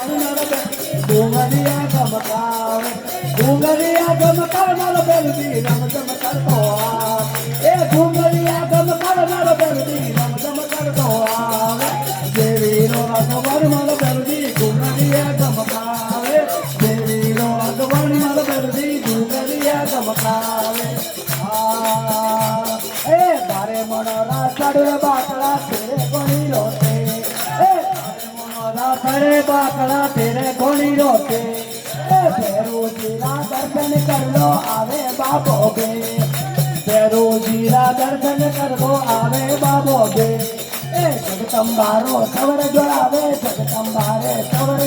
ઘુંઘરિયા ગમકાવે ઘુંઘરિયા ગમકાવે મારો બેલડી રમ રમ કરતો આવે એ ઘુંઘરિયા ગમકાવે મારો બેલડી રમ રમ કરતો આવે દેવીનો અગવર મારો બેલડી ઘુંઘરિયા ગમકાવે દેવીનો અગવર મારો બેલડી ઘુંઘરિયા ગમકાવે એ તારે મનોરા ચડે બાકડા તેરે કોની રોતે करे बाकड़ा तेरे गोली रोते भैरू जीरा दर्शन कर लो आवे बाबो बे भैरू जीरा दर्शन कर लो आवे बाबो बे जगदम्बारो सवर जोड़ावे जगदम्बारे सवर